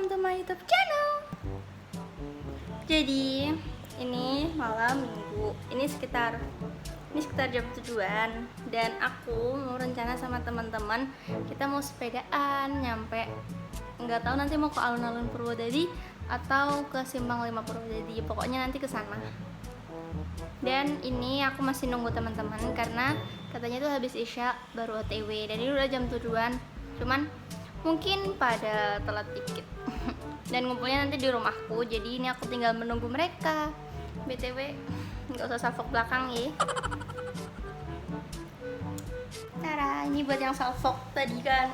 welcome to my YouTube channel. Jadi ini malam minggu, ini sekitar jam 7-an, dan aku mau rencana sama teman-teman kita mau sepedaan nyampe, nggak tahu nanti mau ke alun-alun Purwodadi atau ke Simpang 5 Purwodadi, pokoknya nanti ke sana. Dan ini aku masih nunggu teman-teman karena katanya tuh habis isya baru OTW, dan ini udah jam 7-an, cuman mungkin pada telat dikit. Dan ngumpulnya nanti di rumahku, jadi ini aku tinggal menunggu mereka. BTW nggak usah salfok belakang ya. Cara ini buat yang salfok tadi kan.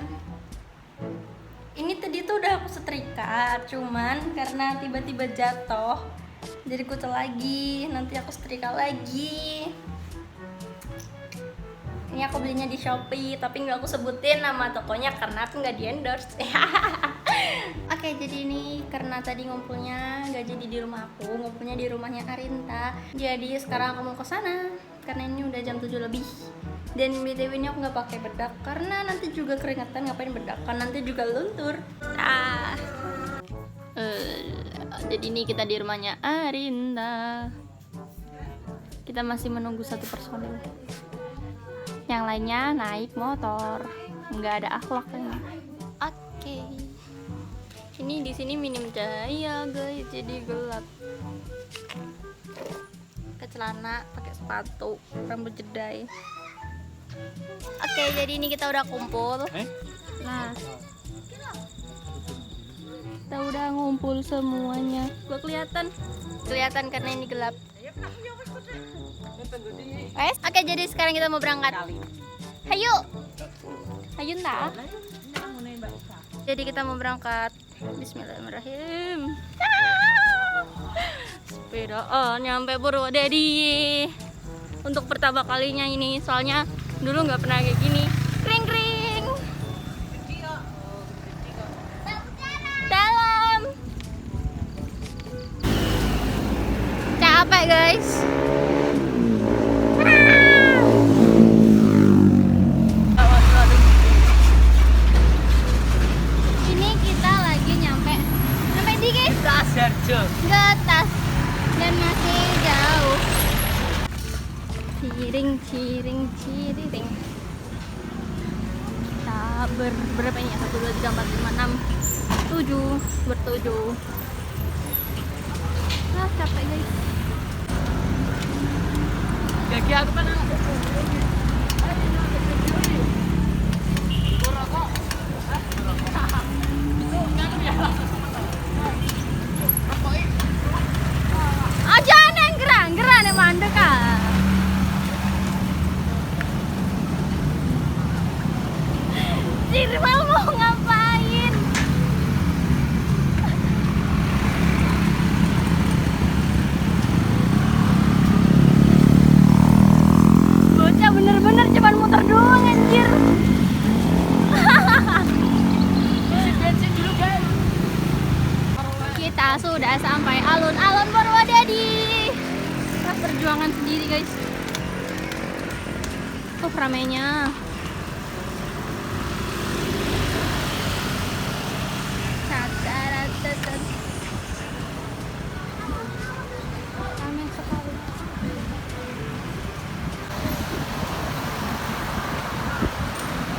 Ini tadi tuh udah aku setrika, cuman karena tiba-tiba jatuh jadi kucel lagi, nanti aku setrika lagi. Ini aku belinya di Shopee, tapi nggak aku sebutin nama tokonya karena aku nggak di endorse. Oke, jadi ini karena tadi ngumpulnya nggak jadi di rumah aku, ngumpulnya di rumahnya Arinta. Jadi sekarang aku mau ke sana karena ini udah jam 7 lebih. Dan BTW ini aku nggak pakai bedak karena nanti juga keringetan, ngapain bedak kan nanti juga luntur. Jadi ini kita di rumahnya Arinta. Kita masih menunggu satu personil. Yang lainnya naik motor, nggak ada akhlaknya. Oke. Ini di sini minim cahaya guys, jadi gelap. Pakai celana, pakai sepatu, rambut jedai. Oke, jadi ini kita udah kumpul. Nah, kita udah ngumpul semuanya. Gua kelihatan karena ini gelap. Oke, jadi sekarang kita mau berangkat. Hayu entah. Jadi kita mau berangkat. Bismillahirrahmanirrahim. Sepedaan nyampe Purwodadi. Untuk pertama kalinya ini, soalnya dulu nggak pernah kayak gini. Kring. Dalam. Capek guys. Getas dan masih jauh. Ciring. Kita berapa ini ya? 1, 2, 3, 4, 5, 6, 7 bertujuh. Capek guys. Gagi aku kan mandek ah. Jirmal mau ngapain? Bocah bener-bener cuman muter doang anjir. Bensin dulu guys. Kita sudah sampai alun-alun Purwodadi. Perjuangan sendiri guys. Ramainya. Ramai sekali.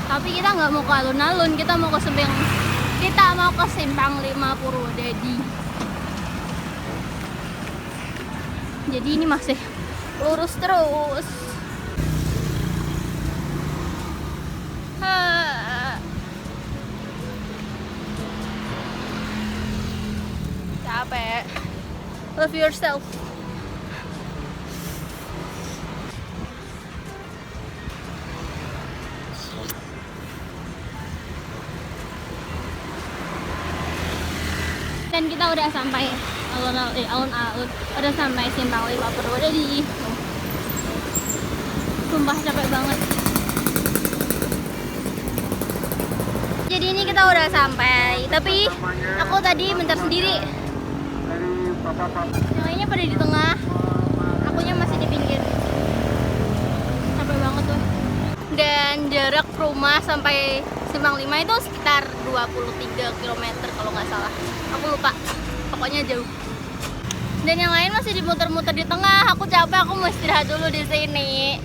Tapi kita nggak mau ke alun-alun, kita mau ke Simpang 5 Purwodadi. Jadi ini masih lurus terus. Capek. Love yourself. Dan kita udah sampai alun-alun, udah sampai Simpang 5 Purwodadi. Sumpah capek banget. Jadi ini kita udah sampai, tapi aku tadi bentar sendiri. Yang lainnya pada di tengah, akunya masih di pinggir. Capek banget tuh. Dan jarak rumah sampai Simpang 5 itu sekitar 23 km kalau nggak salah. Aku lupa. Pokoknya jauh. Dan yang lain masih dimuter-muter di tengah. Aku capek, aku mau istirahat dulu di sini.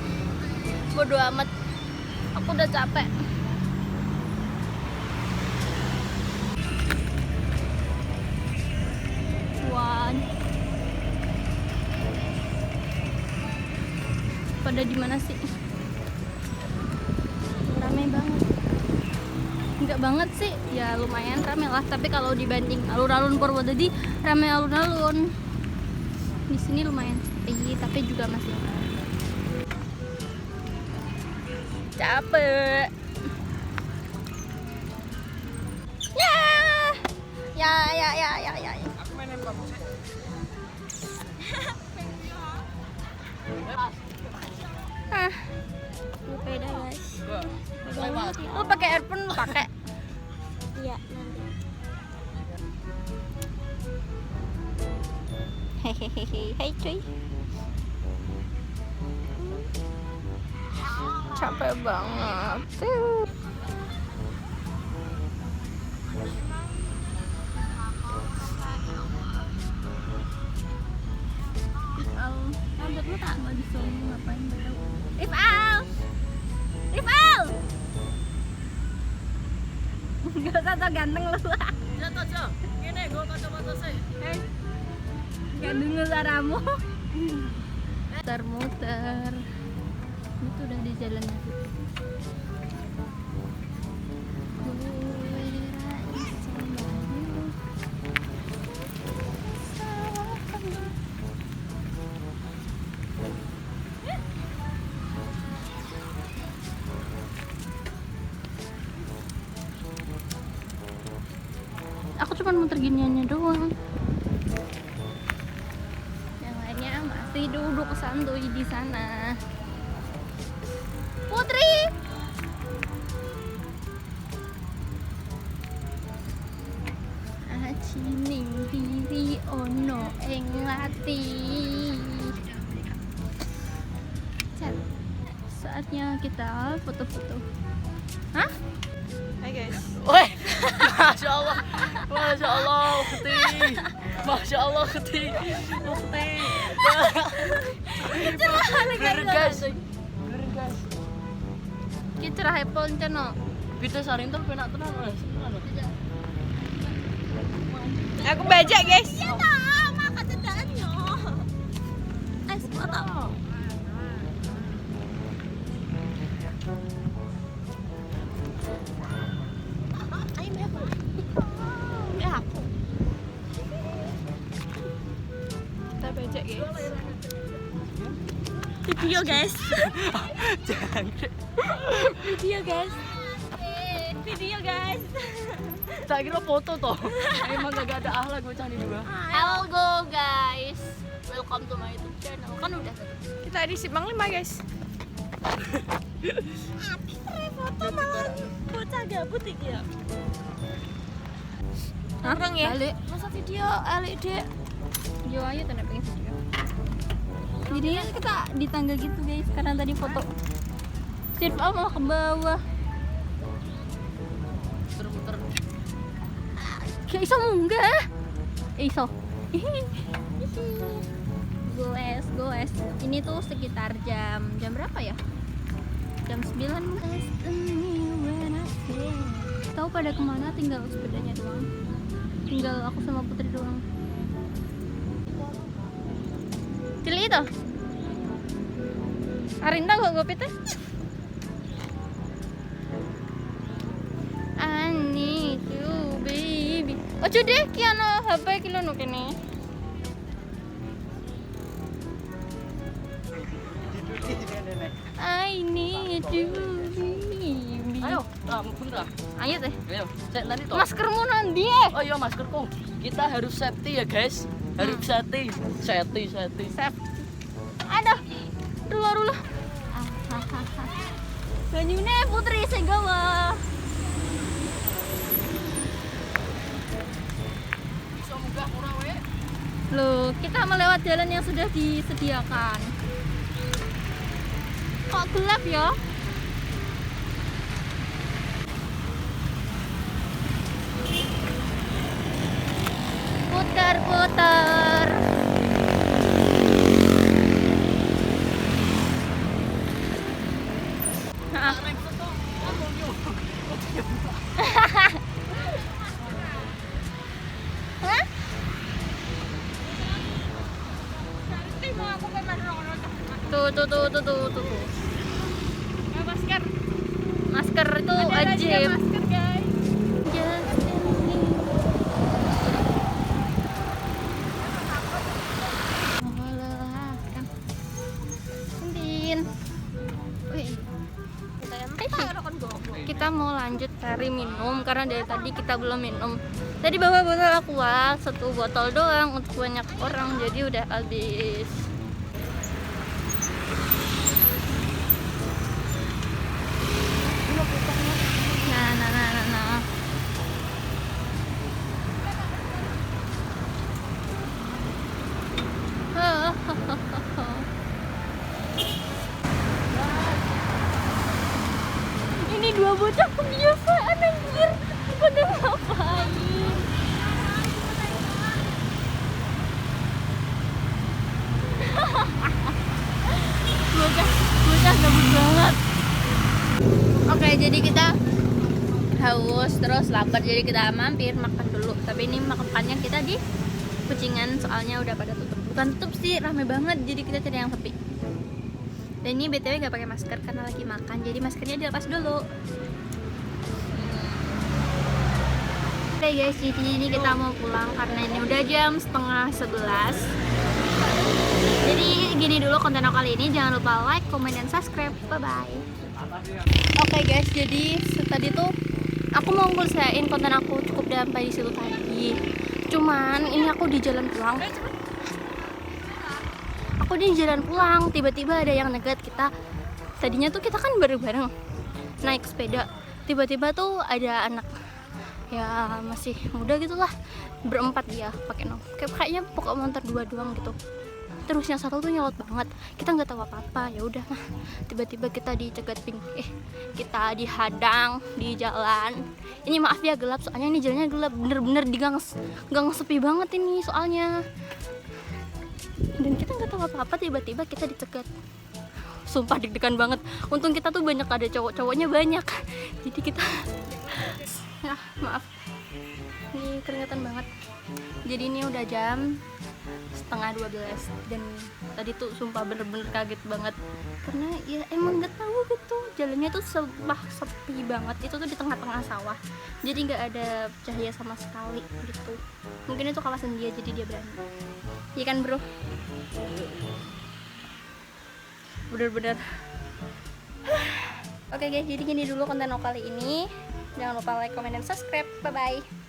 Bodo amat. Aku udah capek. Wah. Pada di mana sih? Ramai banget. Enggak banget sih, ya lumayan ramai lah. Tapi kalau dibanding alun-alun Purwodadi, ramai alun-alun. Di sini lumayan sepi, tapi juga masih capek. Ya. Aku mainin kamu sih. Sepeda guys. Lewat. Lu pakai earphone, lu pakai? Iya, nanti. Hehehe, hai cuy. Capek banget. Rambut lu tak nggak bisa ngapain baru. Ifal. Gak usah so ganteng lu. Jatuh, Jo. Gini, gua kacamata sih. Gak denger suaramu. Muter-muter. Itu udah di jalan itu. Aku cuma muter giniannya doang. Yang lainnya masih duduk santuy di sana. Putri. Acining diri ono ing lati. Chat. Saatnya kita foto-foto. Hah? Hai guys. Woi. Masya Allah. Masya Allah, Ukti. Masya Allah, Ukti. Ukti. Geri guys. Ki cerah epon channel. Bisa sarintel penak tenang Mas. Aku baca guys. Iya toh, makan cedaannya. Foto. Kita baca guys. Video guys. Jangan. Video guys. Video guys. Tak kira foto toh. Emang gak ada ahlak bocah nih dua. Hello guys. Welcome to my YouTube channel. Kan udah tadi. Kita di Simpang 5 guys. Foto malah bocah gabut iki ya. Orang ya. Balik. Masa video LED. Yo ayo tanda pengen video. Jadinya kita di tangga gitu guys, karena tadi foto. Sirf malah ke bawah. Muter-muter. Kayak iso munggah. Iso. Goes. Ini tuh sekitar jam berapa ya? Jam 9. Tahu pada kemana? Tinggal sepedanya doang. Tinggal aku sama Putri doang. Cili itu. Arinta kok gopi teh? Ani tuh baby. Ojo deh kiano HP kilo no kene. I need you baby. Ayo, bentar. Ayo teh. Ayo, cek nanti toh. Maskermu nanti Oh iya maskerku. Kita harus safety ya guys. Harus safety. Safety. Save. Aduh. Rula. Banyune Putri segawa. Bisa munggah ora we? Loh, kita melewati jalan yang sudah disediakan. Kok gelap ya? Putar-putar. Nah, hah? Tuh. Masker. Masker itu Ada wajib. masker, guys. Melelahkan. Din. Wih. Kita mau lanjut cari minum karena dari tadi kita belum minum. Tadi bawa botol aqua, 1 botol doang untuk banyak orang, jadi udah habis. Nah. Ini 2 bocah kebiasaan anjir. Pada ngapain? bocah gabut banget. Oke, jadi kita haus terus lapar, jadi kita mampir makan dulu. Tapi ini makannya kita di Kucingan, soalnya udah pada tutup. Bukan tutup sih, rame banget, jadi kita cari yang sepi. Dan ini BTW gak pakai masker karena lagi makan, jadi maskernya dilepas dulu. Oke guys, jadi ini kita mau pulang karena ini udah jam 10:30. Jadi gini dulu konten aku kali ini, jangan lupa like, comment, dan subscribe. Bye-bye. Oke guys, jadi tadi tuh aku mau ngelesain konten aku cukup sampai di situ tadi. Cuman ini aku di jalan pulang. Tiba-tiba ada yang negat kita. Tadinya tuh kita kan bareng-bareng naik sepeda. Tiba-tiba tuh ada anak ya masih muda gitulah, berempat dia pakai kayaknya pokok motor 2 doang gitu. Terus yang satu tuh nyolot banget, kita nggak tahu apa-apa. Ya udah, nah tiba-tiba kita dicegat kita dihadang di jalan. Ini maaf ya gelap, soalnya ini jalannya gelap, bener-bener di gang sepi banget ini soalnya. Dan kita nggak tahu apa-apa, tiba-tiba kita dicegat. Sumpah deg-degan banget. Untung kita tuh banyak, ada cowok-cowoknya banyak. Jadi kita ya maaf, ini keringetan banget. Jadi ini udah jam 11:30 dan tadi tuh sumpah bener-bener kaget banget karena ya emang nggak tahu gitu, jalannya tuh sepi banget. Itu tuh di tengah-tengah sawah, jadi nggak ada cahaya sama sekali gitu. Mungkin itu kawasan dia, jadi dia berani. Iya kan bro? Bener-bener. Oke guys, jadi gini dulu konten aku kali ini. Jangan lupa like, comment, dan subscribe. Bye bye.